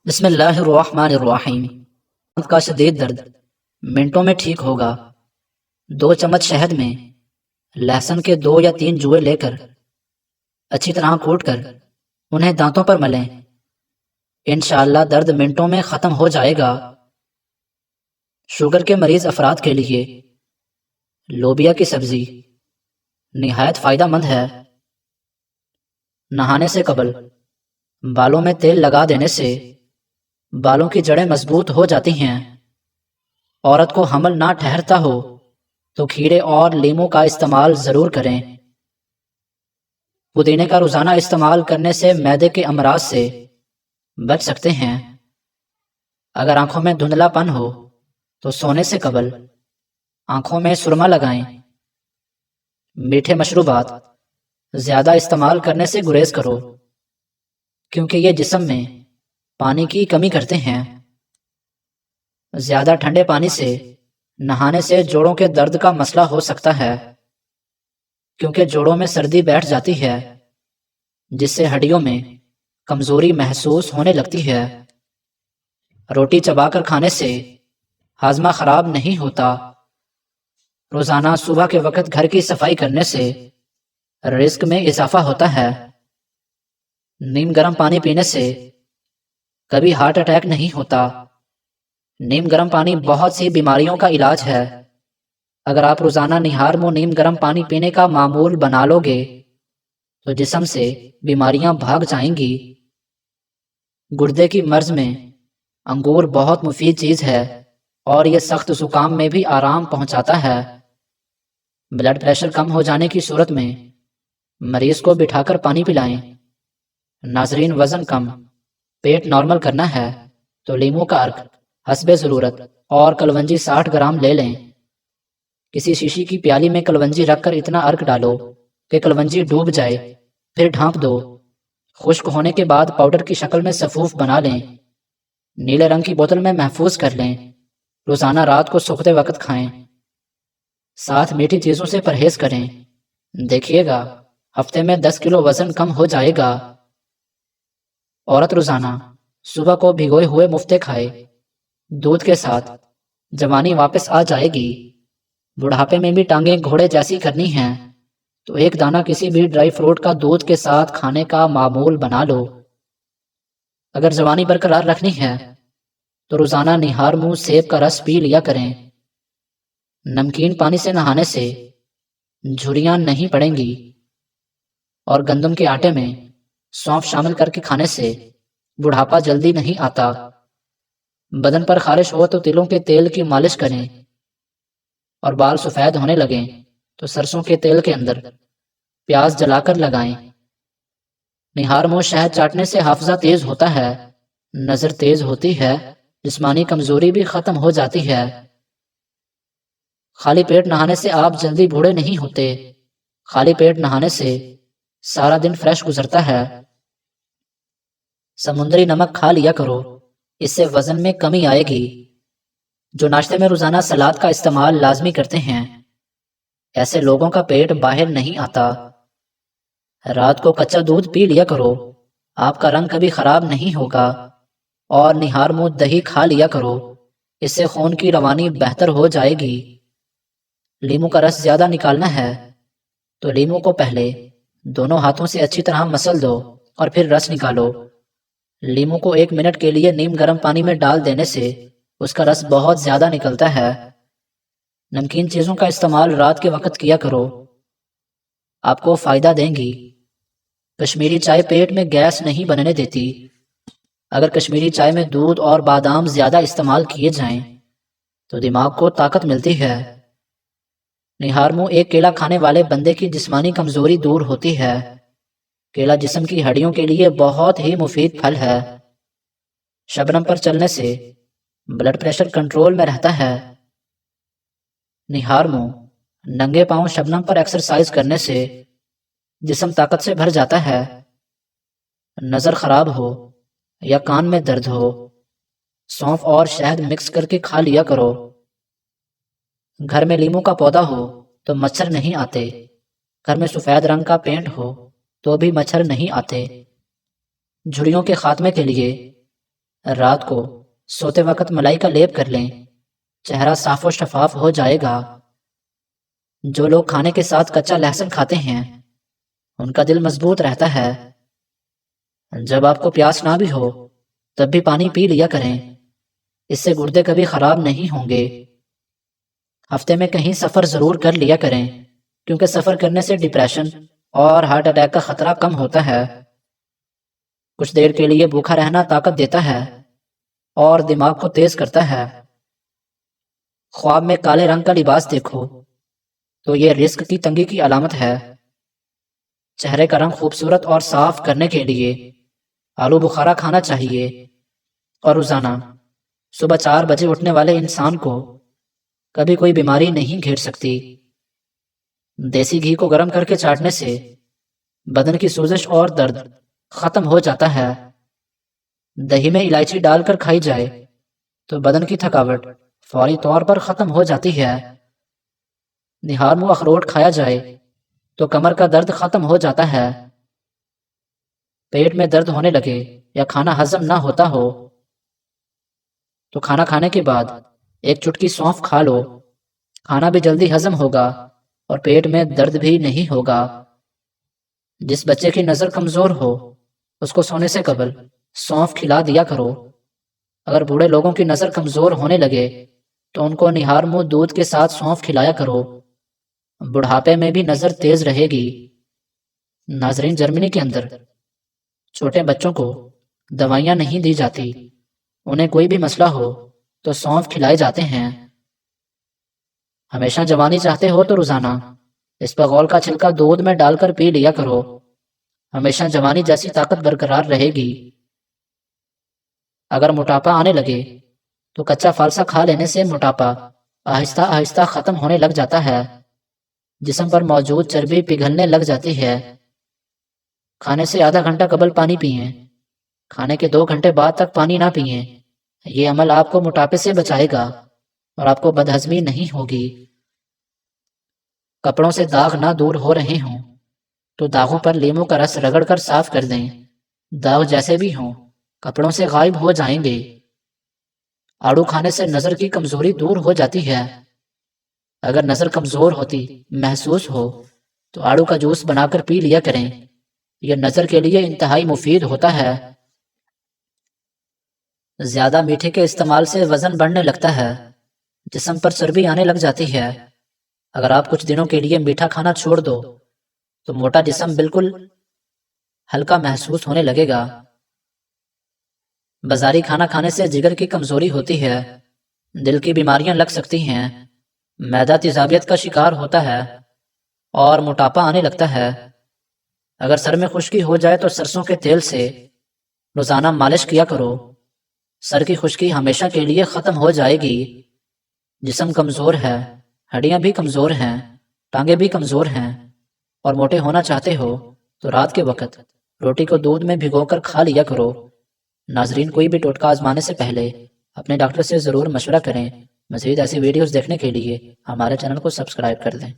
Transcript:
بسم اللہ الرحمن الرحیم۔ دانت کا شدید درد منٹوں میں ٹھیک ہوگا۔ 2 چمچ شہد میں لہسن کے 2 یا 3 جوئے لے کر اچھی طرح کوٹ کر انہیں دانتوں پر ملیں۔ انشاءاللہ درد منٹوں میں ختم ہو جائے گا۔ شوگر کے مریض افراد کے لیے لوبیا کی سبزی نہایت فائدہ مند ہے۔ نہانے سے قبل بالوں میں تیل لگا دینے سے بالوں کی جڑیں مضبوط ہو جاتی ہیں۔ عورت کو حمل نہ ٹھہرتا ہو تو کھیرے اور لیموں کا استعمال ضرور کریں۔ پودینے کا روزانہ استعمال کرنے سے معدے کے امراض سے بچ سکتے ہیں۔ اگر آنکھوں میں دھندلا پن ہو تو سونے سے قبل آنکھوں میں سرما لگائیں۔ میٹھے مشروبات زیادہ استعمال کرنے سے گریز کرو کیونکہ یہ جسم میں پانی کی کمی کرتے ہیں۔ زیادہ ٹھنڈے پانی سے نہانے سے جوڑوں کے درد کا مسئلہ ہو سکتا ہے کیونکہ جوڑوں میں سردی بیٹھ جاتی ہے جس سے ہڈیوں میں کمزوری محسوس ہونے لگتی ہے۔ روٹی چبا کر کھانے سے ہاضمہ خراب نہیں ہوتا۔ روزانہ صبح کے وقت گھر کی صفائی کرنے سے رزق میں اضافہ ہوتا ہے۔ نیم گرم پانی پینے سے کبھی ہارٹ اٹیک نہیں ہوتا۔ نیم گرم پانی بہت سی بیماریوں کا علاج ہے۔ اگر آپ روزانہ نہار منہ نیم گرم پانی پینے کا معمول بنا لو گے تو جسم سے بیماریاں بھاگ جائیں گی۔ گردے کی مرض میں انگور بہت مفید چیز ہے اور یہ سخت زکام میں بھی آرام پہنچاتا ہے۔ بلڈ پریشر کم ہو جانے کی صورت میں مریض کو بٹھا کر پانی پلائیں۔ ناظرین، وزن کم پیٹ نارمل کرنا ہے تو لیموں کا عرق حسب ضرورت اور کلونجی 60 گرام لے لیں۔ کسی شیشی کی پیالی میں کلونجی رکھ کر اتنا عرق ڈالو کہ کلونجی ڈوب جائے، پھر ڈھانپ دو۔ خشک ہونے کے بعد پاؤڈر کی شکل میں سفوف بنا لیں۔ نیلے رنگ کی بوتل میں محفوظ کر لیں۔ روزانہ رات کو سوکھتے وقت کھائیں۔ ساتھ میٹھی چیزوں سے پرہیز کریں۔ دیکھیے گا ہفتے میں 10 کلو وزن کم ہو جائے گا۔ عورت روزانہ صبح کو بھگوئے ہوئے مفتے کھائے دودھ کے ساتھ جوانی واپس آ جائے گی۔ بڑھاپے میں بھی ٹانگیں گھوڑے جیسی کرنی ہیں تو ایک دانہ کسی بھی ڈرائی فروٹ کا دودھ کے ساتھ کھانے کا معمول بنا لو۔ اگر جوانی برقرار رکھنی ہے تو روزانہ نہار منہ سیب کا رس پی لیا کریں۔ نمکین پانی سے نہانے سے جھریاں نہیں پڑیں گی اور گندم کے آٹے میں سونف شامل کر کے کھانے سے بڑھاپا جلدی نہیں آتا۔ بدن پر خارش ہو تو تلوں کے تیل کی مالش کریں اور بال سفید ہونے لگیں تو سرسوں کے تیل کے اندر پیاز جلا کر لگائیں۔ نہار منہ شہد چاٹنے سے حافظہ تیز ہوتا ہے، نظر تیز ہوتی ہے، جسمانی کمزوری بھی ختم ہو جاتی ہے۔ خالی پیٹ نہانے سے آپ جلدی بوڑھے نہیں ہوتے۔ خالی پیٹ نہانے سے سارا دن فریش گزرتا ہے۔ سمندری نمک کھا لیا کرو، اس سے وزن میں کمی آئے گی۔ جو ناشتے میں روزانہ سلاد کا استعمال لازمی کرتے ہیں ایسے لوگوں کا پیٹ باہر نہیں آتا۔ رات کو کچا دودھ پی لیا کرو، آپ کا رنگ کبھی خراب نہیں ہوگا۔ اور نہار منہ دہی کھا لیا کرو، اس سے خون کی روانی بہتر ہو جائے گی۔ لیموں کا رس زیادہ نکالنا ہے تو لیموں کو پہلے دونوں ہاتھوں سے اچھی طرح مسل دو اور پھر رس نکالو۔ لیموں کو 1 منٹ کے لیے نیم گرم پانی میں ڈال دینے سے اس کا رس بہت زیادہ نکلتا ہے۔ نمکین چیزوں کا استعمال رات کے وقت کیا کرو، آپ کو فائدہ دیں گی۔ کشمیری چائے پیٹ میں گیس نہیں بننے دیتی۔ اگر کشمیری چائے میں دودھ اور بادام زیادہ استعمال کیے جائیں تو دماغ کو طاقت ملتی ہے۔ نہار منہ ایک کیلا کھانے والے بندے کی جسمانی کمزوری دور ہوتی ہے۔ کیلا جسم کی ہڈیوں کے لیے بہت ہی مفید پھل ہے۔ شبنم پر چلنے سے بلڈ پریشر کنٹرول میں رہتا ہے۔ نہار منہ ننگے پاؤں شبنم پر ایکسرسائز کرنے سے جسم طاقت سے بھر جاتا ہے۔ نظر خراب ہو یا کان میں درد ہو، سونف اور شہد مکس کر کے کھا لیا کرو۔ گھر میں لیموں کا پودا ہو تو مچھر نہیں آتے۔ گھر میں سفید رنگ کا پینٹ ہو تو بھی مچھر نہیں آتے۔ جھریوں کے خاتمے کے لیے رات کو سوتے وقت ملائی کا لیپ کر لیں، چہرہ صاف و شفاف ہو جائے گا۔ جو لوگ کھانے کے ساتھ کچا لہسن کھاتے ہیں ان کا دل مضبوط رہتا ہے۔ جب آپ کو پیاس نہ بھی ہو تب بھی پانی پی لیا کریں، اس سے گردے کبھی خراب نہیں ہوں گے۔ ہفتے میں کہیں سفر ضرور کر لیا کریں، کیونکہ سفر کرنے سے ڈپریشن اور ہارٹ اٹیک کا خطرہ کم ہوتا ہے۔ کچھ دیر کے لیے بھوکا رہنا طاقت دیتا ہے اور دماغ کو تیز کرتا ہے۔ خواب میں کالے رنگ کا لباس دیکھو تو یہ رزق کی تنگی کی علامت ہے۔ چہرے کا رنگ خوبصورت اور صاف کرنے کے لیے آلو بخارا کھانا چاہیے، اور روزانہ صبح 4 بجے اٹھنے والے انسان کو کبھی کوئی بیماری نہیں گھیر سکتی۔ دیسی گھی کو گرم کر کے چاٹنے سے بدن کی سوزش اور درد ختم ہو جاتا ہے۔ دہی میں الائچی ڈال کر کھائی جائے تو بدن کی تھکاوٹ فوری طور پر ختم ہو جاتی ہے۔ نہارمو اخروٹ کھایا جائے تو کمر کا درد ختم ہو جاتا ہے۔ پیٹ میں درد ہونے لگے یا کھانا ہضم نہ ہوتا ہو تو کھانا کھانے کے بعد 1 چٹکی سونف کھا لو، کھانا بھی جلدی ہضم ہوگا اور پیٹ میں درد بھی نہیں ہوگا۔ جس بچے کی نظر کمزور ہو اس کو سونے سے قبل سونف کھلا دیا کرو۔ اگر بوڑھے لوگوں کی نظر کمزور ہونے لگے تو ان کو نہارمو دودھ کے ساتھ سونف کھلایا کرو، بڑھاپے میں بھی نظر تیز رہے گی۔ ناظرین، جرمنی کے اندر چھوٹے بچوں کو دوائیاں نہیں دی جاتی، انہیں کوئی بھی مسئلہ ہو تو سونف کھلائے جاتے ہیں۔ ہمیشہ جوانی چاہتے ہو تو روزانہ اسپغول کا چھلکا دودھ میں ڈال کر پی لیا کرو، ہمیشہ جوانی جیسی طاقت برقرار رہے گی۔ اگر موٹاپا آنے لگے تو کچا فالسا کھا لینے سے موٹاپا آہستہ آہستہ ختم ہونے لگ جاتا ہے، جسم پر موجود چربی پگھلنے لگ جاتی ہے۔ کھانے سے آدھا گھنٹہ قبل پانی پئیں، کھانے کے 2 گھنٹے بعد تک پانی نہ پئیں۔ یہ عمل آپ کو موٹاپے سے بچائے گا اور آپ کو بدہضمی نہیں ہوگی۔ کپڑوں سے داغ نہ دور ہو رہے ہوں تو داغوں پر لیموں کا رس رگڑ کر صاف کر دیں، داغ جیسے بھی ہوں کپڑوں سے غائب ہو جائیں گے۔ آڑو کھانے سے نظر کی کمزوری دور ہو جاتی ہے۔ اگر نظر کمزور ہوتی محسوس ہو تو آڑو کا جوس بنا کر پی لیا کریں، یہ نظر کے لیے انتہائی مفید ہوتا ہے۔ زیادہ میٹھے کے استعمال سے وزن بڑھنے لگتا ہے، جسم پر چربی آنے لگ جاتی ہے۔ اگر آپ کچھ دنوں کے لیے میٹھا کھانا چھوڑ دو تو موٹا جسم بالکل ہلکا محسوس ہونے لگے گا۔ بازاری کھانا کھانے سے جگر کی کمزوری ہوتی ہے، دل کی بیماریاں لگ سکتی ہیں، معدہ تیزابیت کا شکار ہوتا ہے اور موٹاپا آنے لگتا ہے۔ اگر سر میں خشکی ہو جائے تو سرسوں کے تیل سے روزانہ مالش کیا کرو، سر کی خشکی ہمیشہ کے لیے ختم ہو جائے گی۔ جسم کمزور ہے، ہڈیاں بھی کمزور ہیں، ٹانگیں بھی کمزور ہیں اور موٹے ہونا چاہتے ہو تو رات کے وقت روٹی کو دودھ میں بھگو کر کھا لیا کرو۔ ناظرین، کوئی بھی ٹوٹکا آزمانے سے پہلے اپنے ڈاکٹر سے ضرور مشورہ کریں۔ مزید ایسی ویڈیوز دیکھنے کے لیے ہمارے چینل کو سبسکرائب کر دیں۔